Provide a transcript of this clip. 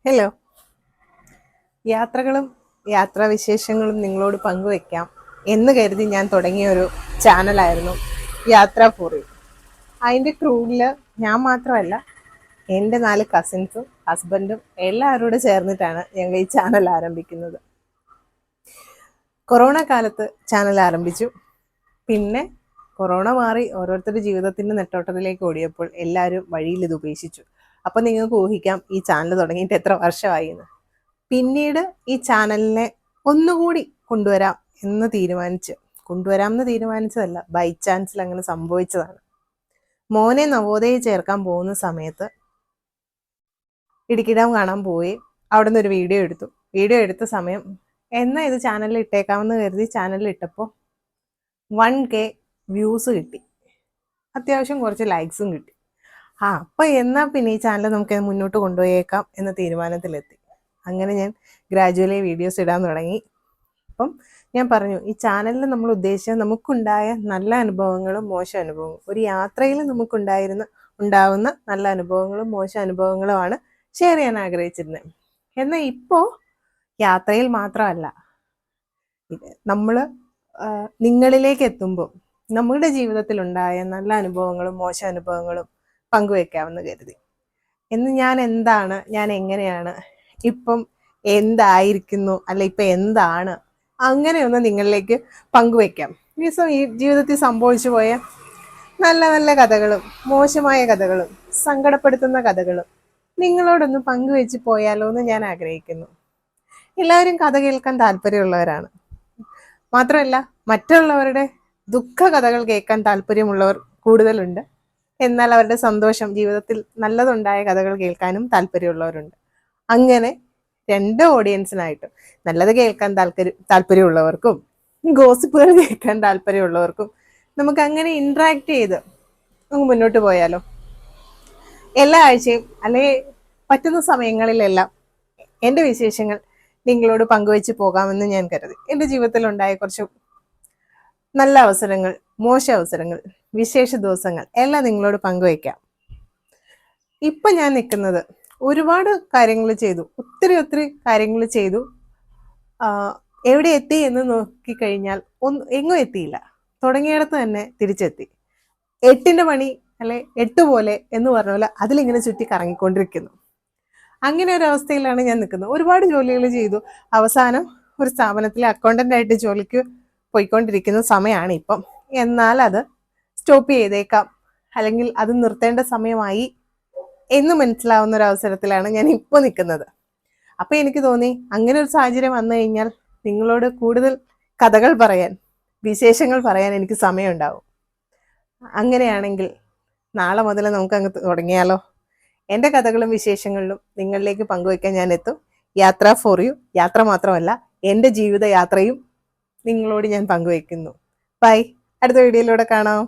Hello. യാത്രകളും യാത്രാവിശേഷങ്ങളും നിങ്ങളോട് പങ്കുവെക്കാം എന്ന് കരുതി ഞാൻ തുടങ്ങിയ ഒരു ചാനലായിരുന്നു യാത്ര ഫോർ യു. അതിൻ്റെ ക്രൂവിൽ ഞാൻ മാത്രമല്ല, എൻ്റെ 4 കസിൻസും ഹസ്ബൻഡും എല്ലാവരോട് ചേർന്നിട്ടാണ് ഞങ്ങൾ ഈ ചാനൽ ആരംഭിക്കുന്നത്. കൊറോണ കാലത്ത് ചാനൽ ആരംഭിച്ചു. പിന്നെ കൊറോണ മാറി ഓരോരുത്തരുടെ ജീവിതത്തിൻ്റെ നെട്ടോട്ടത്തിലേക്ക് ഓടിയപ്പോൾ എല്ലാവരും വഴിയിൽ ഇത് ഉപേക്ഷിച്ചു. അപ്പം നിങ്ങൾക്ക് ഊഹിക്കാം ഈ ചാനൽ തുടങ്ങിയിട്ട് എത്ര വർഷമായി എന്ന്. പിന്നീട് ഈ ചാനലിനെ ഒന്നുകൂടി കൊണ്ടുവരാമെന്ന് തീരുമാനിച്ചതല്ല, ബൈ ചാൻസിൽ അങ്ങനെ സംഭവിച്ചതാണ്. മോനെ നവോദയ ചേർക്കാൻ പോകുന്ന സമയത്ത് ഇടുക്കി ഡാം കാണാൻ പോയി. അവിടെ നിന്ന് ഒരു വീഡിയോ എടുത്ത സമയം എന്നാൽ ഇത് ചാനലിൽ ഇട്ടേക്കാമെന്ന് കരുതി ചാനലിൽ ഇട്ടപ്പോൾ 1K വ്യൂസ് കിട്ടി, അത്യാവശ്യം കുറച്ച് ലൈക്സും കിട്ടി. അപ്പം എന്നാൽ പിന്നെ ഈ ചാനൽ നമുക്ക് മുന്നോട്ട് കൊണ്ടുപോയേക്കാം എന്ന തീരുമാനത്തിലെത്തി. അങ്ങനെ ഞാൻ ഗ്രാജുവലി വീഡിയോസ് ഇടാൻ തുടങ്ങി. അപ്പം ഞാൻ പറഞ്ഞു, ഈ ചാനലിൽ നമ്മൾ ഉദ്ദേശിച്ച നമുക്കുണ്ടായ നല്ല അനുഭവങ്ങളും മോശം അനുഭവങ്ങളും, ഒരു യാത്രയിൽ ഉണ്ടാവുന്ന നല്ല അനുഭവങ്ങളും മോശം അനുഭവങ്ങളുമാണ് ഷെയർ ചെയ്യാൻ ആഗ്രഹിച്ചിരുന്നത്. എന്നാൽ ഇപ്പോൾ യാത്രയിൽ മാത്രമല്ല, നമ്മൾ നിങ്ങളിലേക്ക് എത്തുമ്പോൾ നമ്മുടെ ജീവിതത്തിലുണ്ടായ നല്ല അനുഭവങ്ങളും മോശം അനുഭവങ്ങളും പങ്കുവെക്കാമെന്ന് കരുതി. ഞാൻ എങ്ങനെയാണ്, ഇപ്പം എന്തായിരിക്കുന്നു, അല്ല ഇപ്പം എന്താണ്, അങ്ങനെയൊന്ന് നിങ്ങളിലേക്ക് പങ്കുവെക്കാം. ഈ ജീവിതത്തിൽ സംഭവിച്ചു പോയ നല്ല നല്ല കഥകളും മോശമായ കഥകളും സങ്കടപ്പെടുത്തുന്ന കഥകളും നിങ്ങളോടൊന്ന് പങ്കുവെച്ച് പോയാലോ എന്ന് ഞാൻ ആഗ്രഹിക്കുന്നു. എല്ലാവരും കഥ കേൾക്കാൻ താല്പര്യമുള്ളവരാണ്. മാത്രമല്ല, മറ്റുള്ളവരുടെ ദുഃഖ കഥകൾ കേൾക്കാൻ താല്പര്യമുള്ളവർ കൂടുതലുണ്ട്. എന്നാൽ അവരുടെ സന്തോഷം, ജീവിതത്തിൽ നല്ലതുണ്ടായ കഥകൾ കേൾക്കാനും താല്പര്യമുള്ളവരുണ്ട്. അങ്ങനെ 2 ഓഡിയൻസിനായിട്ട്, നല്ലത് കേൾക്കാൻ താല്പര്യമുള്ളവർക്കും ഗോസിപ്പുകൾ കേൾക്കാൻ താല്പര്യമുള്ളവർക്കും നമുക്ക് അങ്ങനെ ഇന്ററാക്ട് ചെയ്ത് നമുക്ക് മുന്നോട്ട് പോയാലോ. എല്ലാ ആഴ്ചയും അല്ലെങ്കിൽ പറ്റുന്ന സമയങ്ങളിലെല്ലാം എൻ്റെ വിശേഷങ്ങൾ നിങ്ങളോട് പങ്കുവെച്ച് പോകാമെന്ന് ഞാൻ കരുതി. എൻ്റെ ജീവിതത്തിലുണ്ടായ കുറച്ച് നല്ല അവസരങ്ങൾ, മോശം അവസരങ്ങൾ, വിശേഷ ദിവസങ്ങൾ എല്ലാം നിങ്ങളോട് പങ്കുവയ്ക്കാം. ഇപ്പം ഞാൻ നിൽക്കുന്നത്, ഒരുപാട് കാര്യങ്ങൾ ചെയ്തു, ഒത്തിരി കാര്യങ്ങൾ ചെയ്തു. എവിടെ എത്തി എന്ന് നോക്കിക്കഴിഞ്ഞാൽ എങ്ങും എത്തിയില്ല. തുടങ്ങിയിടത്ത് തന്നെ തിരിച്ചെത്തി. 8ന്റെ പണി അല്ലെ 8 പോലെ എന്ന് പറഞ്ഞ പോലെ അതിലിങ്ങനെ ചുറ്റി കറങ്ങിക്കൊണ്ടിരിക്കുന്നു. അങ്ങനെ ഒരു അവസ്ഥയിലാണ് ഞാൻ നിൽക്കുന്നത്. ഒരുപാട് ജോലികൾ ചെയ്തു. അവസാനം ഒരു സ്ഥാപനത്തിലെ അക്കൗണ്ടന്റ് ആയിട്ട് ജോലിക്ക് പോയിക്കൊണ്ടിരിക്കുന്ന സമയമാണ് ഇപ്പം. എന്നാൽ അത് സ്റ്റോപ്പ് ചെയ്തേക്കാം, അല്ലെങ്കിൽ അത് നിർത്തേണ്ട സമയമായി എന്ന് മനസ്സിലാവുന്ന ഒരു അവസരത്തിലാണ് ഞാൻ ഇപ്പോൾ നിൽക്കുന്നത്. അപ്പം എനിക്ക് തോന്നി, അങ്ങനെ ഒരു സാഹചര്യം വന്നു കഴിഞ്ഞാൽ നിങ്ങളോട് കൂടുതൽ കഥകൾ പറയാൻ, വിശേഷങ്ങൾ പറയാൻ എനിക്ക് സമയമുണ്ടാവും. അങ്ങനെയാണെങ്കിൽ നാളെ മുതൽ നമുക്ക് അങ്ങ് തുടങ്ങിയാലോ. എൻ്റെ കഥകളും വിശേഷങ്ങളിലും നിങ്ങളിലേക്ക് പങ്കുവയ്ക്കാൻ ഞാൻ എത്തും. യാത്ര ഫോർ യു. യാത്ര മാത്രമല്ല, എൻ്റെ ജീവിത യാത്രയും നിങ്ങളോട് ഞാൻ പങ്കുവയ്ക്കുന്നു. ബൈ. അടുത്ത വീഡിയോയിലൂടെ കാണാം.